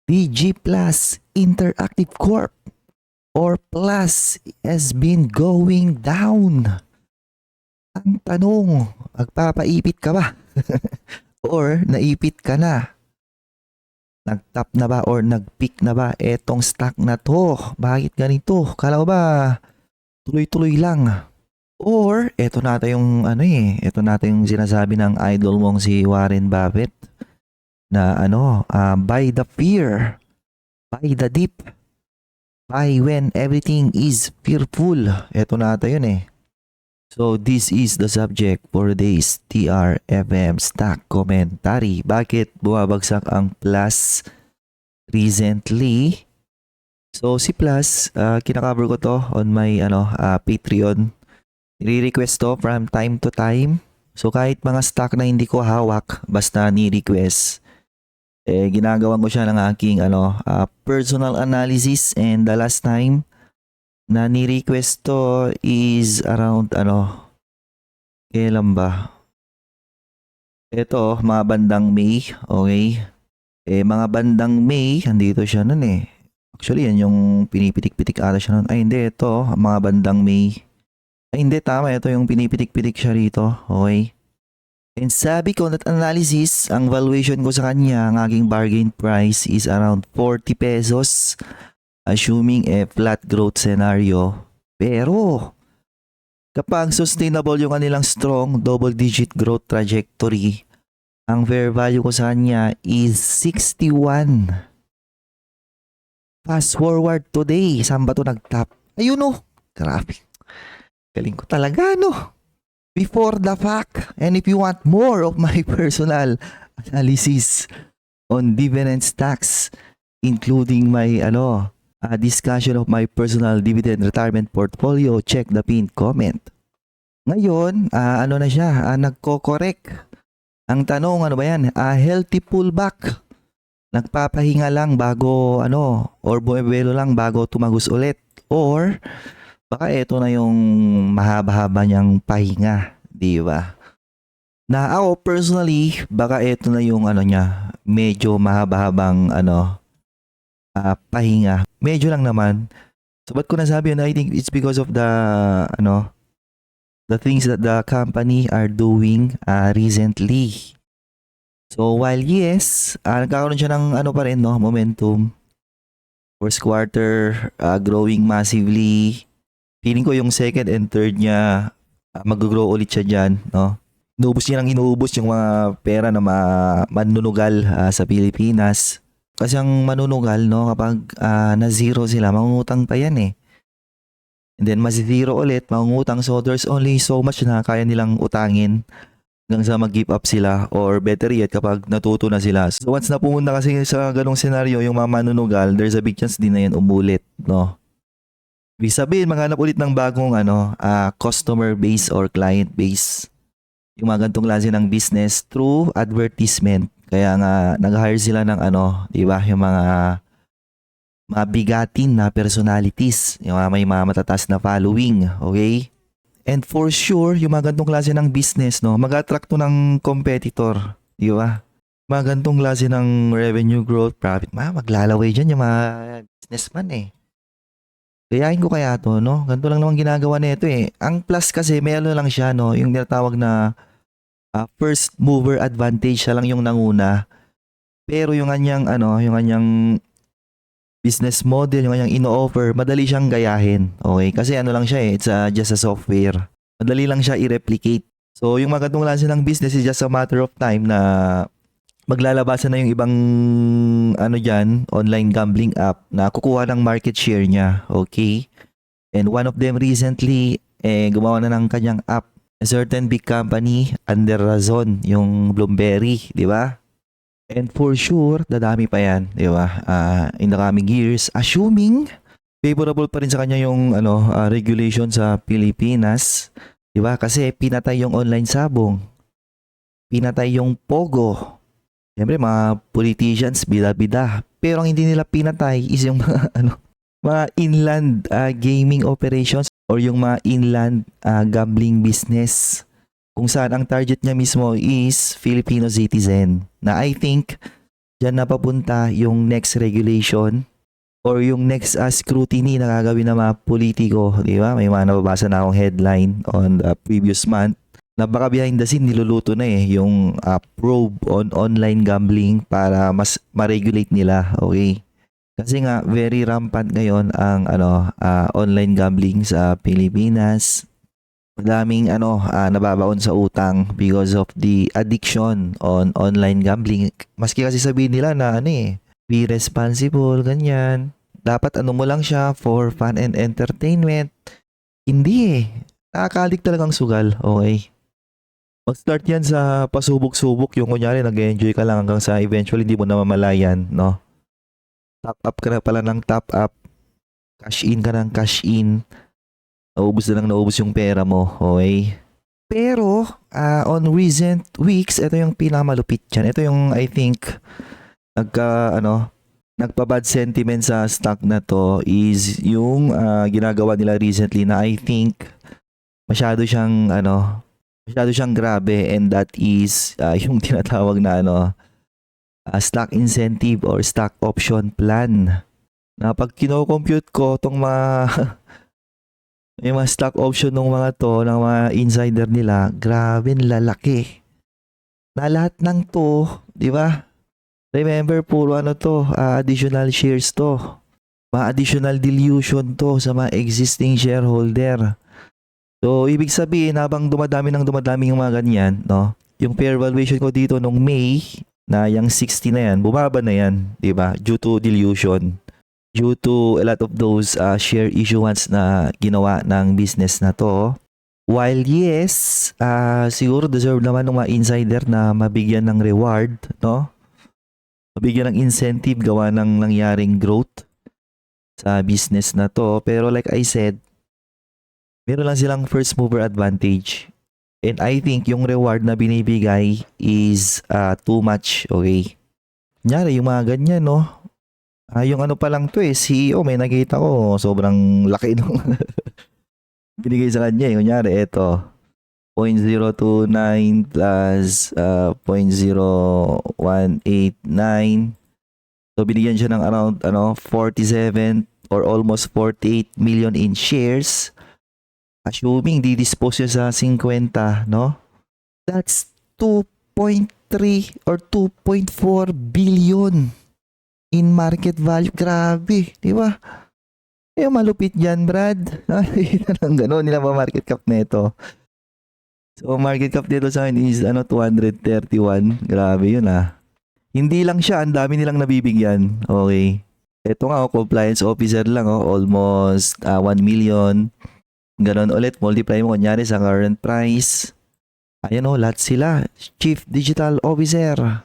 DG Plus Interactive Corp or Plus has been going down. Ang tanong, magpapaipit ka ba? Or naipit ka na? Nag-top na ba or nag-peak na ba etong stock na to? Bakit ganito? Kala ko ba tuloy-tuloy lang? Or eto natin yung eto natin yung sinasabi ng idol mong si Warren Buffett na buy the fear, buy the dip, buy when everything is fearful. Eto natin yun eh. So this is the subject for today's TRFM stock commentary. Bakit bumabagsak ang Plus recently? So si Plus, kinakover ko to on my Patreon. Ni-request to from time to time. So kahit mga stock na hindi ko hawak, basta ni-request, ginagawan ko siya ng aking personal analysis. And the last time na ni-request to is around kailan ba? Ito, mga bandang May, okay? Mga bandang May, andito siya nun eh. Actually, yan yung pinipitik-pitik ata siya nun. Ay, hindi, ito, mga bandang May. Ay, hindi, tama, ito yung pinipitik-pitik siya rito, okay? And sabi ko, that analysis, ang valuation ko sa kanya, ang aking bargain price is around 40 pesos. Assuming flat growth scenario. Pero kapag sustainable yung kanilang strong double-digit growth trajectory, ang fair value ko sa kanya is 61. Fast forward today, saan ba ito nag-top? Ayun oh, grabe. Galing ko talaga no. Before the fact, and if you want more of my personal analysis on dividend stocks, including my discussion of my personal dividend retirement portfolio, check the pinned comment. Ngayon, na siya, nagko-correct. Ang tanong, ano ba yan? Healthy pullback. Nagpapahinga lang bago, or bumibelo lang bago tumagos ulit. Or, baka ito na yung mahaba-haba niyang pahinga. Di ba? Na ako, personally, baka ito na yung niya, medyo mahaba-habang, pahinga. Medyo lang naman. So ba't ko nasabi yun? I think it's because of the things that the company are doing recently. So while yes, nagkakaroon siya ng pa rin momentum. First quarter growing massively. Feeling ko yung second and third niya mag-grow ulit siya dyan, no? Inuubos niya ng inuubos yung mga pera na manunugal sa Pilipinas. Kasi ang manunugal, kapag na-zero sila, mangungutang pa yan eh. And then, mas-zero ulit, mangungutang. So, there's only so much na kaya nilang utangin hanggang sa mag-give up sila. Or better yet, kapag natuto na sila. So, once na pumunta kasi sa ganong senaryo, yung mga manunugal, there's a big chance din na yan umulit, no? Ibig sabihin, maghanap ulit ng bagong customer base or client base. Yung mga ganitong klase ng business through advertisement. Kaya nga nag-hire sila ng di ba, yung mga bigatin na personalities, yung may mga matataas na following, okay? And for sure, yung mga ganitong klase ng business, mag-attract to ng competitor, di ba? Mga ganitong klase ng revenue growth, profit, maglalaway dyan yung mga businessman eh. Kayahin ko kaya to, Ganito lang naman ginagawa nito eh. Ang plus kasi, may lang siya, yung tinatawag na first mover advantage, siya lang yung nanguna. Pero yung kanyang yung kanyang business model, yung kanyang ino-offer, madali siyang gayahin. Okay? Kasi lang siya eh, it's just a software. Madali lang siya i-replicate. So yung mga ganitong klase ng business is just a matter of time na maglalabasan na yung ibang dyan, online gambling app na kukuha ng market share niya. Okay? And one of them recently, gumawa na ng kanyang app. A certain big company under Razon, yung Bloomberry, di ba? And for sure, dadami pa yan, di ba? In the coming years, assuming favorable pa rin sa kanya yung regulation sa Pilipinas, di ba? Kasi pinatay yung online sabong, pinatay yung Pogo. Siyempre, mga politicians, bida-bida. Pero ang hindi nila pinatay is yung mga mga inland gaming operations or yung mga inland gambling business kung saan ang target niya mismo is Filipino citizen na I think Diyan na papunta yung next regulation or yung next scrutiny na gagawin ng mga politiko, di ba? May mga nababasa na akong headline on the previous month na baka behind the scene niluluto na yung probe on online gambling para mas ma-regulate nila, okay? Kasi nga very rampant ngayon ang online gambling sa Pilipinas. Madaming nababaon sa utang because of the addiction on online gambling. Maski kasi sabihin nila na be responsible, ganyan. Dapat mo lang siya for fun and entertainment. Hindi eh. Nakakalik talagang sugal, okay? Mag-start yan sa pasubok-subok. Yung kunyari, nag-enjoy ka lang hanggang sa eventually hindi mo namamalayan, no? Top up ka na pala ng top up. Cash in ka ng cash in. Naubos yung pera mo, okay? Pero, on recent weeks, ito yung pinakamalupit dyan. Ito yung, I think, nagpa-bad sentiment sa stock na to is yung ginagawa nila recently na I think masyado siyang grabe, and that is yung tinatawag na stock incentive or stock option plan. Na pag kino-compute ko tong mga yung mga stock option ng mga to, ng mga insider nila, grabe lalaki. Na lahat ng to, di ba? Remember, puro additional shares to. Mga additional dilution to sa mga existing shareholder. So, ibig sabihin, habang dumadami yung mga ganyan, no? Yung fair valuation ko dito nung May, na yung 60 na yan, bumaba na yan, di ba? Due to dilution. Due to a lot of those share issuance na ginawa ng business na to. While yes, siguro deserve naman ng mga insider na mabigyan ng reward, no? Mabigyan ng incentive gawa ng nangyaring growth sa business na to. Pero like I said, meron lang silang first mover advantage. And I think yung reward na binibigay is too much, okay? Kunyari, yung mga ganyan, no? Yung pa lang to CEO, may nakita ko, sobrang laki nung binigay sa kanya. Kunyari, eto, 0.029 plus 0.0189. So, binigyan siya ng around 47 or almost 48 million in shares. Assuming di-dispose siya sa 50, no? That's 2.3 or 2.4 billion in market value. Grabe, di ba? Malupit dyan, Brad. Nakikita ng gano'n nila ba market cap nito. So, market cap dito sa akin is 231. Grabe yun Hindi lang siya, ang dami nilang nabibigyan. Okay. Ito nga, compliance officer lang, almost 1 million. Ganon ulit, multiply mo kunyari sa current price. Ayan lahat sila. Chief Digital Officer.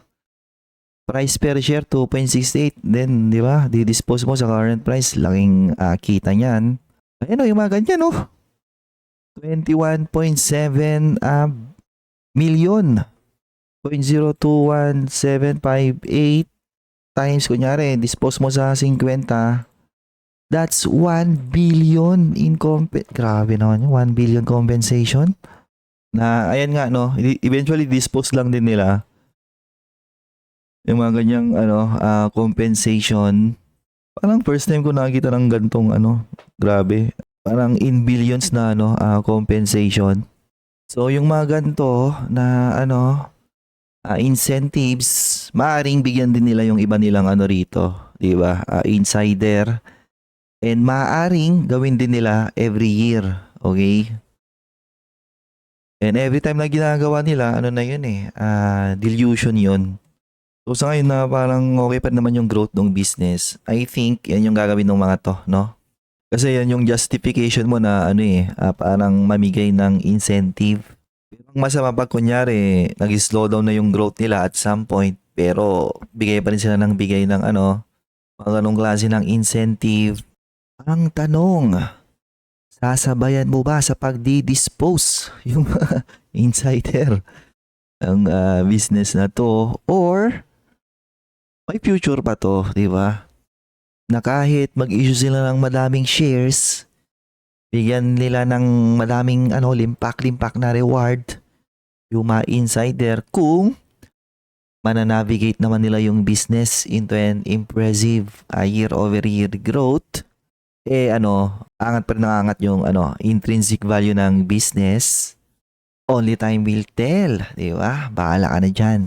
Price per share, 2.68. Then, di ba, di-dispose mo sa current price. Laking kita niyan. Ayan yung mga ganyan 21.7 million. 0.021758 times, kunyari, dispose mo sa 50. That's 1 billion in grabe naman yung 1 billion compensation. Na, ayan nga, eventually dispose lang din nila. Yung mga ganyang, compensation. Parang first time ko nakita ng gantong, grabe. Parang in billions na, compensation. So, yung mga ganto na, incentives, maaaring bigyan din nila yung iba nilang rito. Diba? Insider. And maaaring gawin din nila every year. Okay? And every time na ginagawa nila, dilution yun. So sa ngayon na parang okay pa naman yung growth ng business, I think yan yung gagawin ng mga to, no? Kasi yan yung justification mo na parang mamigay ng incentive. Ang masama pag kunyari, nag-slow down na yung growth nila at some point, pero bigay pa rin sila ng bigay ng mga ganong klase ng incentive. Ang tanong, sasabayan mo ba sa pagdi-dispose yung insider ng business na to, or may future pa to, di ba? Na kahit mag-issue sila ng madaming shares, bigyan nila ng madaming limpak-limpak na reward yung mga insider kung mananavigate naman nila yung business into an impressive year-over-year growth, angat pa rin nangangat yung intrinsic value ng business. Only time will tell, di ba? Bahala ka na dyan.